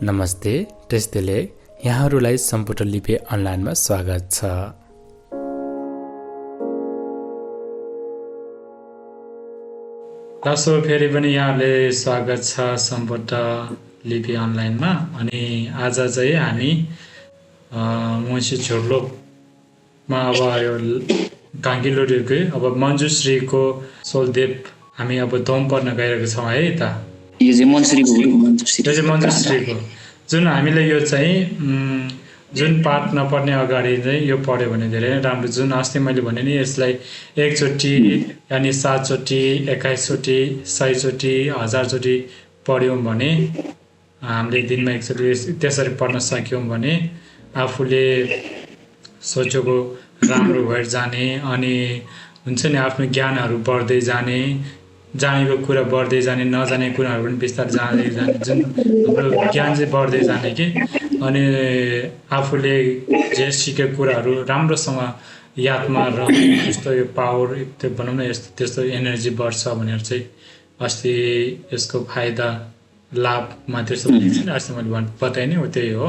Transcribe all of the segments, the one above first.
नमस्ते, त्यस्तैले यहाँहरूलाई सम्पुटर लिपि अनलाइनमा स्वागत छ। लासो फेरि पनि यहाँले स्वागत छ सम्पुटर लिपि अनलाइनमा। अनि आज चाहिँ हामी मुसी झोर्लोकमा अब यो काङ्गिलोडीकै अब मञ्जुश्रीको सोलदेव हामी अब दोम पर्न गइरहेको छौँ है त। यो चाहिँ मञ्जुश्रीको जुन हामीले यो चाहिँ जुन पाठ नपर्ने अगाडि चाहिँ यो पढ्यो भने धेरै नै राम्रो। जुन अस्ति मैले भने नि यसलाई एकचोटि यानि 7 चोटि 21 चोटि 100 चोटि 1000 चोटि पढ्यौँ भने हामीले दिनमा एकचोटि त्यसरी पढ्न सक्यौँ भने आफूले सोचेको राम्रो भएर जाने अनि हुन्छ नि आफ्नो ज्ञानहरू बढ्दै जाने, जानेको कुरा बढ्दै जाने, नजानेको कुराहरू पनि बिस्तारै जाँदै जाने, जुन हाम्रो ज्ञान चाहिँ बढ्दै जाने कि अनि आफूले जे सिकेको कुराहरू राम्रोसँग यादमा र यस्तो यो पावर त्यो भनौँ न यस्तो त्यस्तो एनर्जी बढ्छ भनेर चाहिँ अस्ति यसको फाइदा लाभमा त्यस्तो अस्ति मैले बताएँ नि त्यही हो।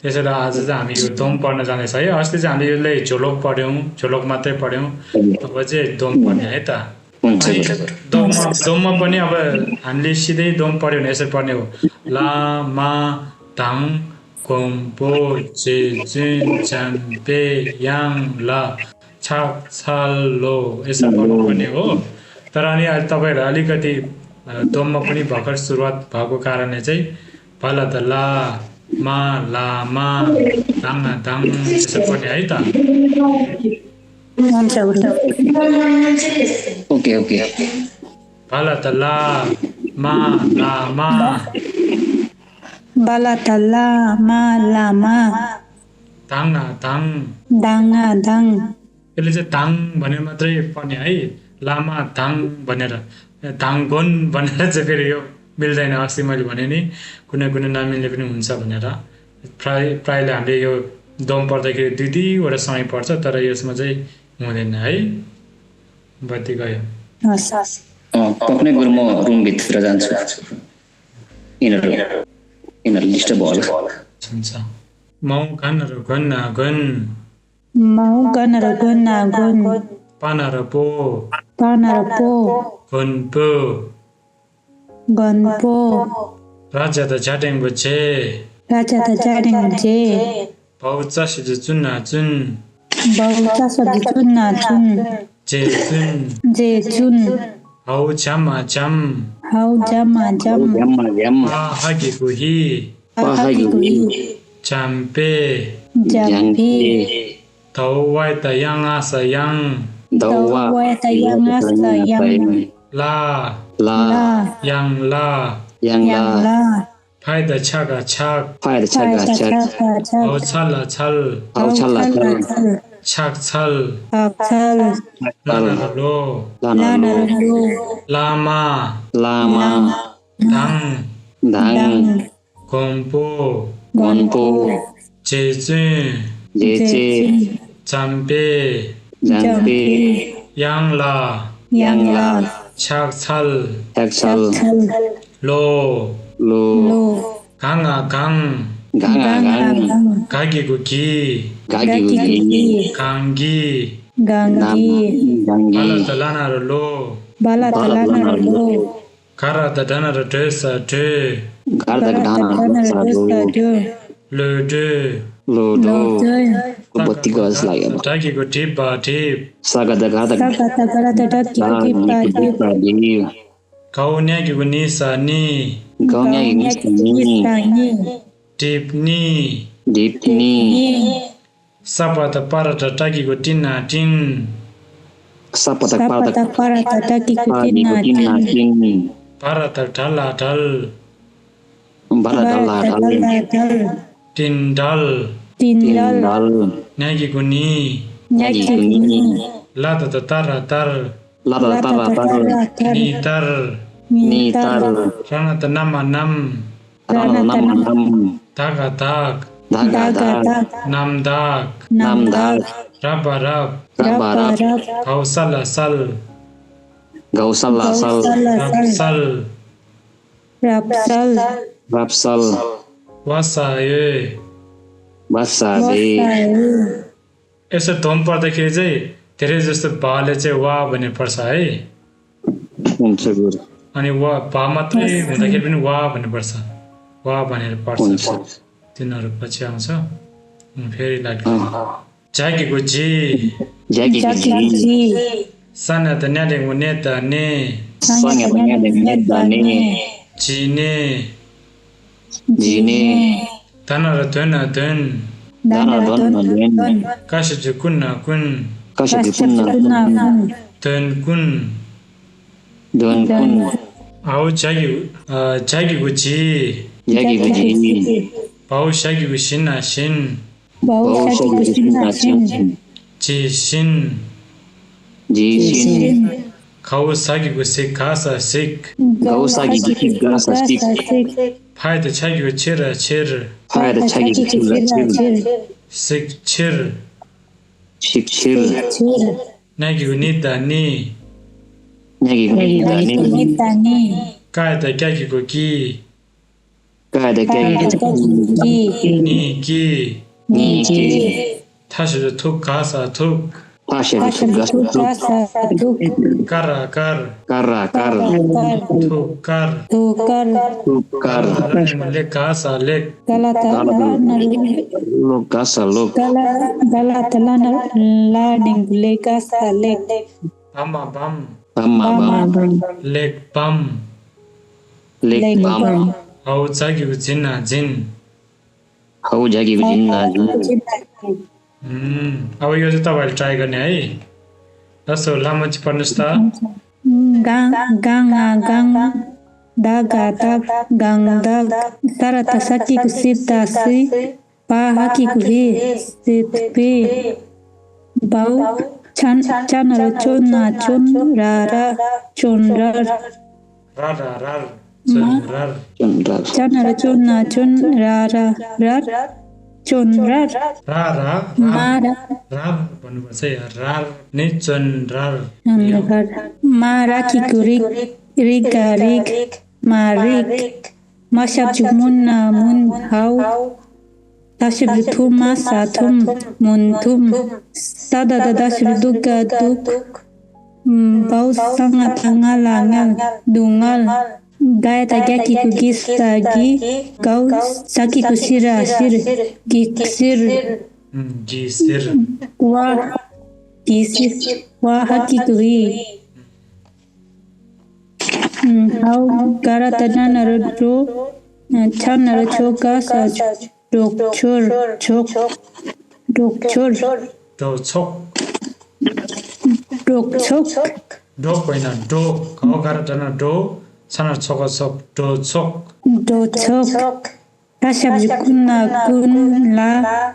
त्यसैले आज चाहिँ हामी यो दोम पढ्न जाँदैछ है। अस्ति चाहिँ हामीले यसलाई झोलोक पढ्यौँ, झोलोक मात्रै पढ्यौँ, अब चाहिँ दोम पढ्ने है त। दोममा पनि अब हामीले सिधै दोम पढ्यो भने यसरी पढ्ने हो, ला मा ताङ कोम पो जे जुन चाम पे याङ ला छाक छाल लो यसरी पढ्नुपर्ने हो। तर अनि अहिले तपाईँहरू अलिकति दोममा पनि भर्खर सुरुवात भएको कारणले चाहिँ पहिला त ला मा ला मा दाङ दाङ यसरी पढ्ने है त। ओके बाला तला मा ला मा बाला तला मा ला मा ताङा ताङ दाङा दाङ। यसले चाहिँ ताङ भनेर मात्रै पढ्ने है, लामा ताङ भनेर ताङगोन भनेर चाहिँ फेरि यो मिल्दैन। अस्ति मैले भने नि कुनै कुनै नमिल्ने पनि हुन्छ भनेर प्रायःले हामीले यो दोम पढ्दाखेरि 2-2वटा सँगै पढ्छ, तर यसमा चाहिँ हुँदैन है। बत्ती गयो। पक्नै गुरु म रुमभित्र जान्छु, यिनीहरू डिस्टर्ब होला। मौ गन र गन गन मौ गन र गन गन पान र पो गन पो गन पो राजा त जाटेङ बचे पाउचा सिज चुन्ना चुन बाउचा सजी चुन्ना चुन जे चुन हौ छमा छम हागी गुही चाम्पे तौ वाइ त याङ आस याङ ला याङ ला फाइदा छगा छक हौ छल छल छक छल लाना लो लामा दाङ गोम्पो जेजे चाम्पे याङला छक छल लो गाङा गाङ गागी गुकी गाङ्गी बाला त लाना र लो कारा त डाना र ड्रेस डे लो बत्ती गज लाग्यो टाकीको टिपा टिप कौन्याकीको निसा नि टिप्नी सपत परत टाकीको टिन्ना टिन परत ढल्ला ढल टिन्डल न्याकीको नि लात त तर नितर रण त नमा नम धागा धाग नामदाग रब रब गौसल सल Rapsal वासाए वासावे यसो धोम पर्दाखेरि चाहिँ धेरै जस्तो भाले चाहिँ वा भन्ने पर्छ है हुन्छ गुरु अनि वा भा मात्रै हुँदाखेरि पनि वा भन्ने पर्छ वा भनेर पर्छ तिनीहरू पछि आउँछ फेरि लाग्यो जागेको जी जागेको जी साना त न्यालेको नेता ने सँगै पनि दाने जिने जिने धन र धन धन धन धन कासु कुन कुन कसरी पुन्न धन कुन धन कुन आउ जागेको जी जागेको जी भाउ सागेको सिन सिन जी सिन जी सिन खाउ सागेको सिक घाँस सिक गाउँ सागेको सिक गाँस सिक फाइदा छागेको छिर छिर फायर छागेको छिर सिक छिर सिक छिर नागेको निता नि न्यागेको दाने कायदा क्यागेको कि कायदा क्यागेको नि कि नि के थासु थुक घाँस थुक फासेको सिक गाँस कर कर कर्रा कर थुक कर कर ले घाँस लेक लोक गाँस लोक आमा बम अम्मा बम लेक बम लेक बम हौ जागेको जिन्ना जिन हौ जागेको जिन्ना अब यो चाहिँ तपाईँहरूले ट्राई गर्ने है जस्तो लामो चाहिँ पढ्नुहोस् त daga gang dag sarata saki kusita si pa haki kuhi sit pi bau chan ro chona chon ra chon rar rar chan ro chona chon ra chon rar rar भन्नुपर्छ रार नै चन रार mara ki kurik riga rig marik masab jumunna mun hau tasib thuma sathum munthum sada dasib duga duk bau sanga thangalangal dungal gaya tagya ki kugista gi gau saki kusira sir giksir gisir wa haki kuhi hau gara tanana ro chana ro choka sa dok chor दो छक दो होइन डो घाउ गाह्रो ton डो सानो छक छक दो छक tasab kunna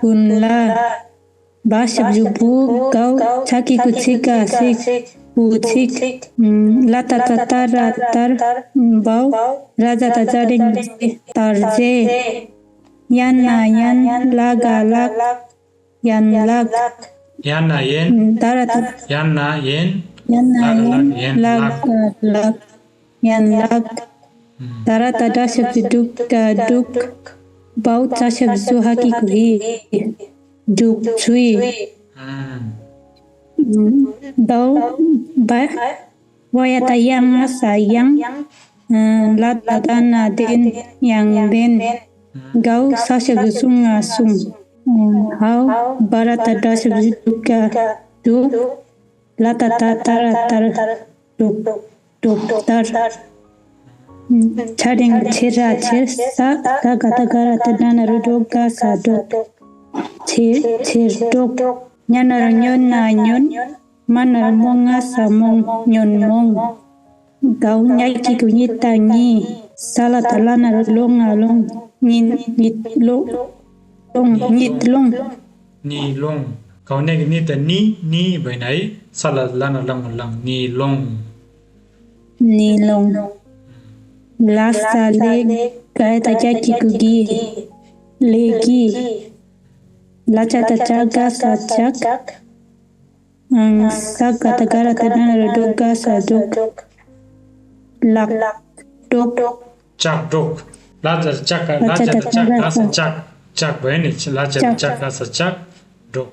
kunla basab bu gau chaki kuchika sik puchik lata tatara tar bau raja tajaring tarje yan laga lag yan lag याना येन tarat याना येन lag yan lag tarata dasab duk bau tasab zuhaki kuhi duk chui bau ba wayata yang sayang lata dana den yang den gau sasab sunga sung hau barata dasab duka du lata tatara tar duk tar charing chira sa gata gara tadana rudoga sa dok chir dok nyanar nyon manar monga sa mong nyon mong gau nyai ki kunyita ni sala talana long nit long नि लोङ गाउने नि त नि भएन है सला लान long नि लोङ lasa le kaya jaki kugi legi lacha tachaga sachak sagata gara tanana rodoga sadok lak dok चाक डोक लाचर चाक चाक चाक भयो नि लाचर चाक चाक डोक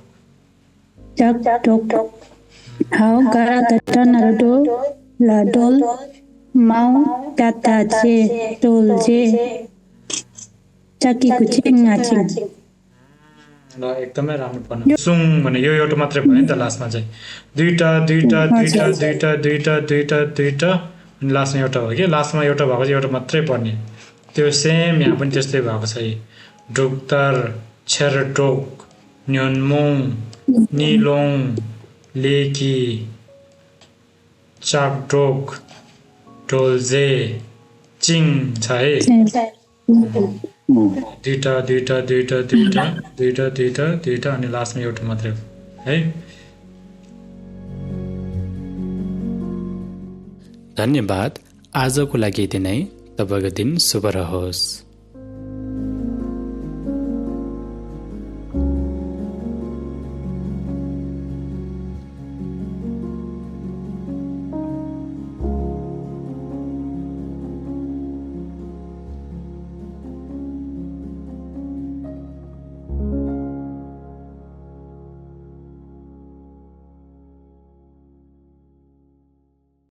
चक टोक हाउ गारा तटन रडो ला डोल माउ काता छे टोल जे चकी कुचिङ नाचिङ ल एकदमै राम्रो पर्नु सुङ भने यो एउटा मात्रै भयो नि त लास्टमा चाहिँ दुईटा अनि लास्टमा एउटा हो कि लास्टमा एउटा भएको चाहिँ एउटा मात्रै पर्ने त्यो सेम यहाँ पनि त्यस्तै भएको छ है डोक्तर छेरटोक न्योनमोङ निलोङ लेकी चाकडोक ढोल्जे चिङ छ है दुईटा अनि लास्टमा एउटा मात्रै है धन्यवाद आजको लागि यति नै। तपाईँको दिन शुभ रहोस्।